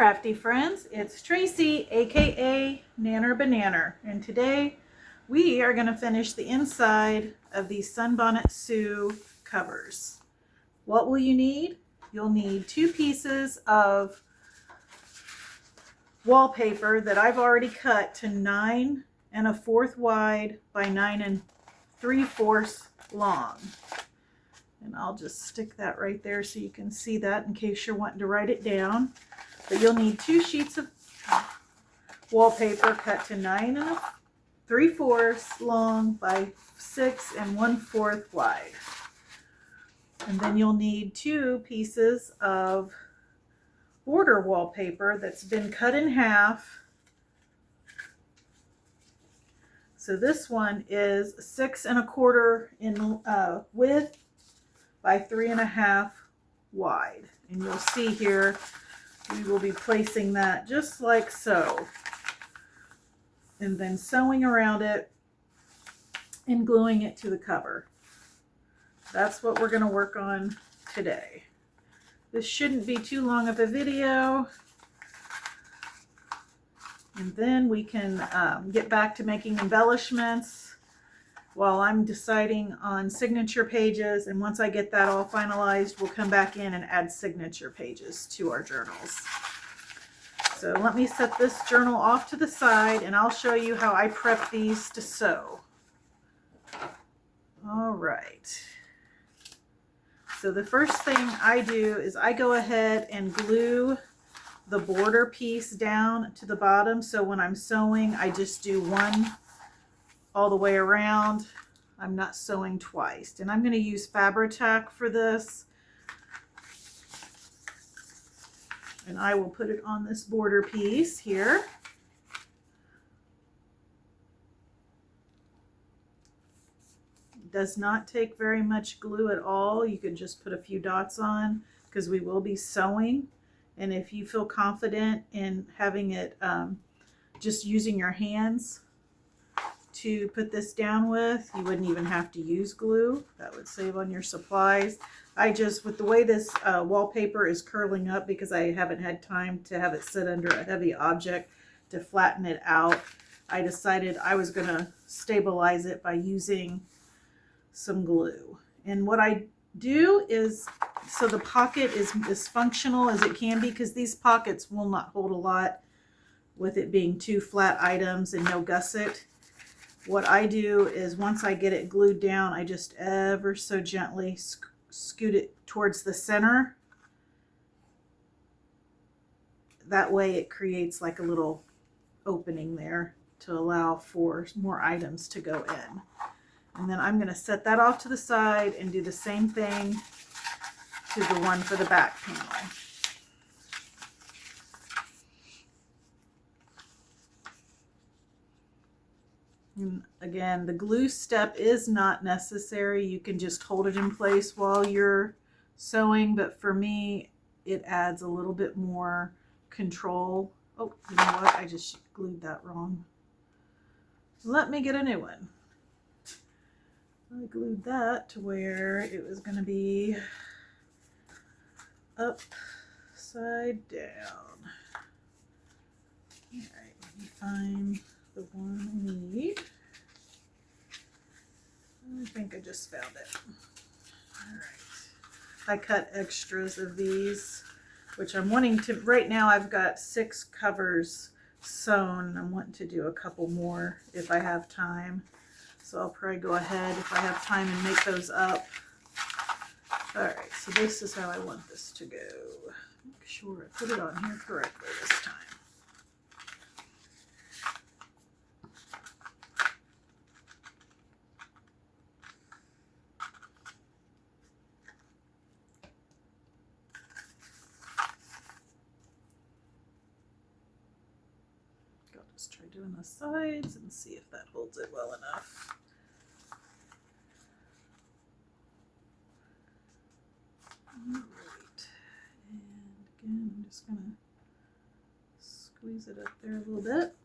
crafty friends, it's Tracie, aka Nanner BaNanner, and today we are going to finish the inside of these Sunbonnet Sue covers. What will you need? You'll need 2 pieces of wallpaper that I've already cut to 9 1/4 wide by 9 3/4 long. And I'll just stick that right there so you can see that in case you're wanting to write it down. But you'll need 2 sheets of wallpaper cut to 9 3/4 long by 6 1/4 wide. And then you'll need 2 pieces of border wallpaper that's been cut in half. So this one is 6 1/4 in width by 3 1/2 wide. And you'll see here, we will be placing that just like so. And then sewing around it and gluing it to the cover. That's what we're going to work on today. This shouldn't be too long of a video. And then we can get back to making embellishments while I'm deciding on signature pages. And once I get that all finalized, we'll come back in and add signature pages to our journals. So let me set this journal off to the side and I'll show you how I prep these to sew. All right. So the first thing I do is I go ahead and glue the border piece down to the bottom. So when I'm sewing, I just do one all the way around. I'm not sewing twice. And I'm going to use Fabri-Tac for this. And I will put it on this border piece here. It does not take very much glue at all. You could just put a few dots on because we will be sewing. And if you feel confident in having it, just using your hands to put this down with, you wouldn't even have to use glue. That would save on your supplies. I just, with the way this wallpaper is curling up because I haven't had time to have it sit under a heavy object to flatten it out, I decided I was going to stabilize it by using some glue. And what I do is, so the pocket is as functional as it can be, because these pockets will not hold a lot with it being 2 flat items and no gusset. What I do is once I get it glued down, I just ever so gently scoot it towards the center. That way it creates like a little opening there to allow for more items to go in. And then I'm going to set that off to the side and do the same thing to the one for the back panel. And again, the glue step is not necessary. You can just hold it in place while you're sewing, but for me, it adds a little bit more control. Oh, you know what? I just glued that wrong. Let me get a new one. I glued that to where it was going to be upside down. All right, let me find the one I need. I think I just found it. All right. I cut extras of these, which I'm wanting to, right now I've got 6 covers sewn. I'm wanting to do a couple more if I have time. So I'll probably go ahead if I have time and make those up. All right, so this is how I want this to go. Make sure I put it on here correctly this time. I'll just try doing the sides and see if that holds it well enough. All right, and again, I'm just gonna squeeze it up there a little bit.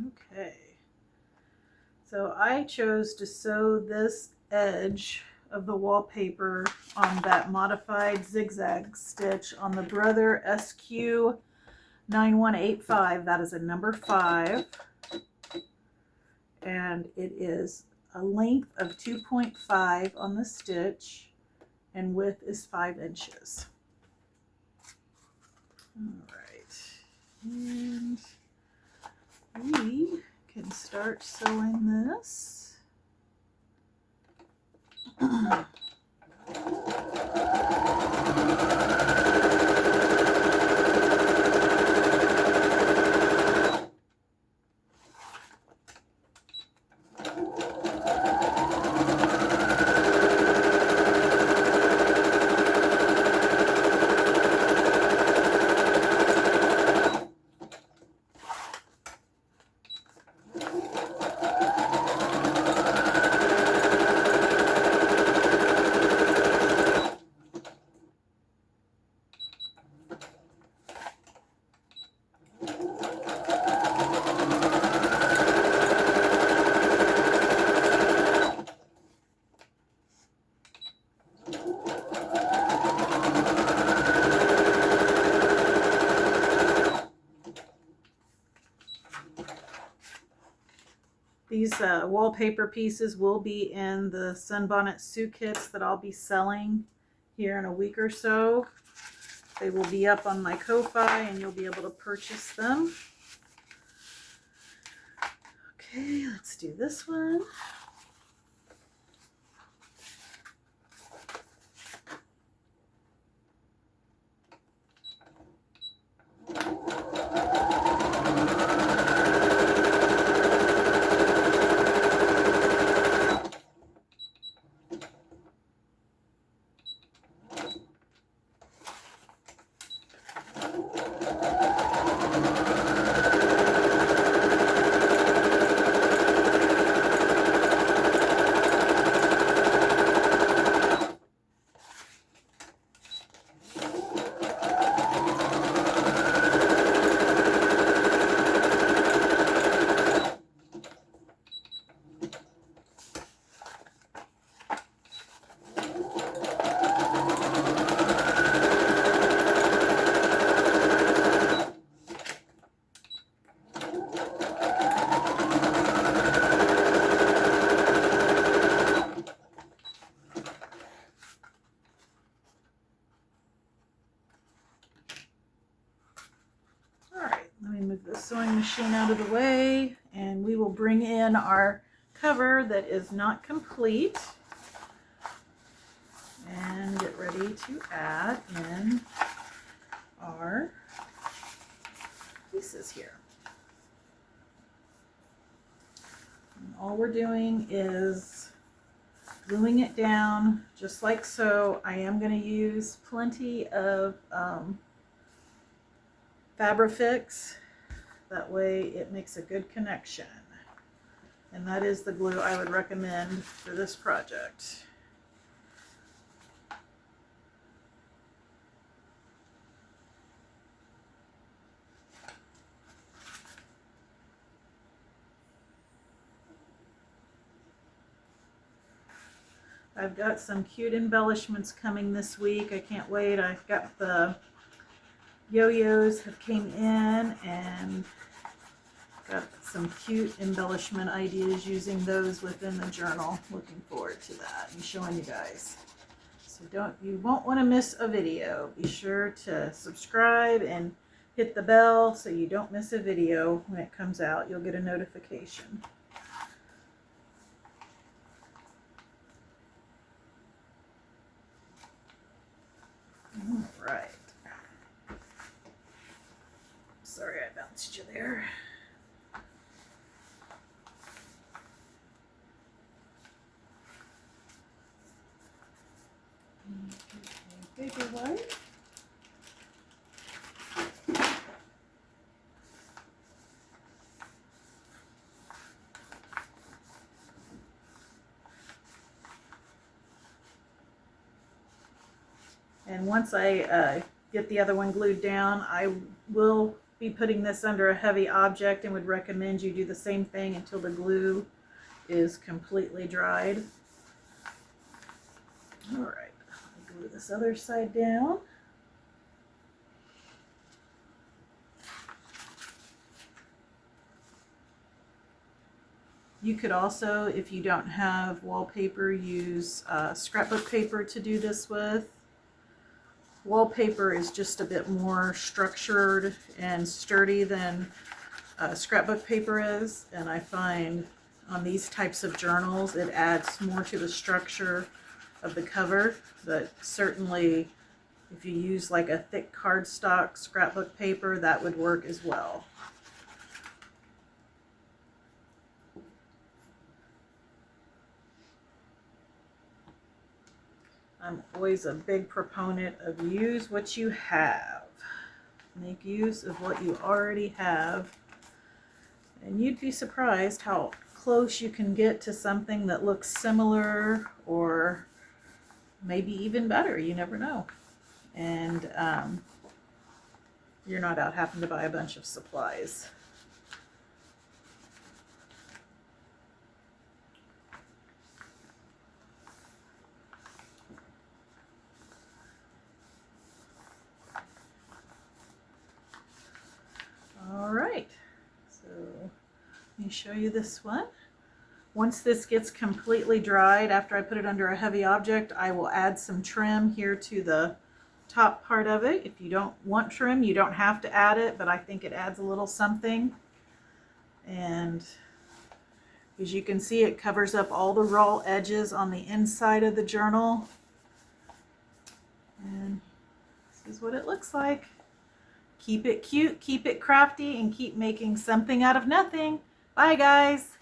Okay, So I chose to sew this edge of the wallpaper on that modified zigzag stitch on the Brother SQ 9185. That is a number 5. And it is a length of 2.5 on the stitch, and width is 5 inches. All right, and we can start sewing this. These wallpaper pieces will be in the Sunbonnet Sue kits that I'll be selling here in a week or so. They will be up on my Ko-Fi and you'll be able to purchase them. Okay, let's do this one. Move the sewing machine out of the way, and we will bring in our cover that is not complete and get ready to add in our pieces here. And all we're doing is gluing it down just like so. I am going to use plenty of Fabrifix. That way it makes a good connection. And that is the glue I would recommend for this project. I've got some cute embellishments coming this week. I can't wait. I've got the yo-yos have came in and got some cute embellishment ideas using those within the journal. Looking forward to that and showing you guys. So you won't want to miss a video. Be sure to subscribe and hit the bell so you don't miss a video when it comes out. You'll get a notification. All right. Sorry I bounced you there. Paper white. And once I get the other one glued down, I will be putting this under a heavy object and would recommend you do the same thing until the glue is completely dried. All right, glue this other side down. You could also, if you don't have wallpaper, use scrapbook paper to do this with. Wallpaper is just a bit more structured and sturdy than scrapbook paper is, and I find on these types of journals it adds more to the structure of the cover, but certainly if you use like a thick cardstock scrapbook paper, that would work as well. I'm always a big proponent of use what you have. Make use of what you already have. And you'd be surprised how close you can get to something that looks similar or maybe even better. You never know. And you're not out having to buy a bunch of supplies. All right, so let me show you this one. Once this gets completely dried, after I put it under a heavy object, I will add some trim here to the top part of it. If you don't want trim, you don't have to add it, but I think it adds a little something. And as you can see, it covers up all the raw edges on the inside of the journal. And this is what it looks like. Keep it cute, keep it crafty, and keep making something out of nothing. Bye, guys.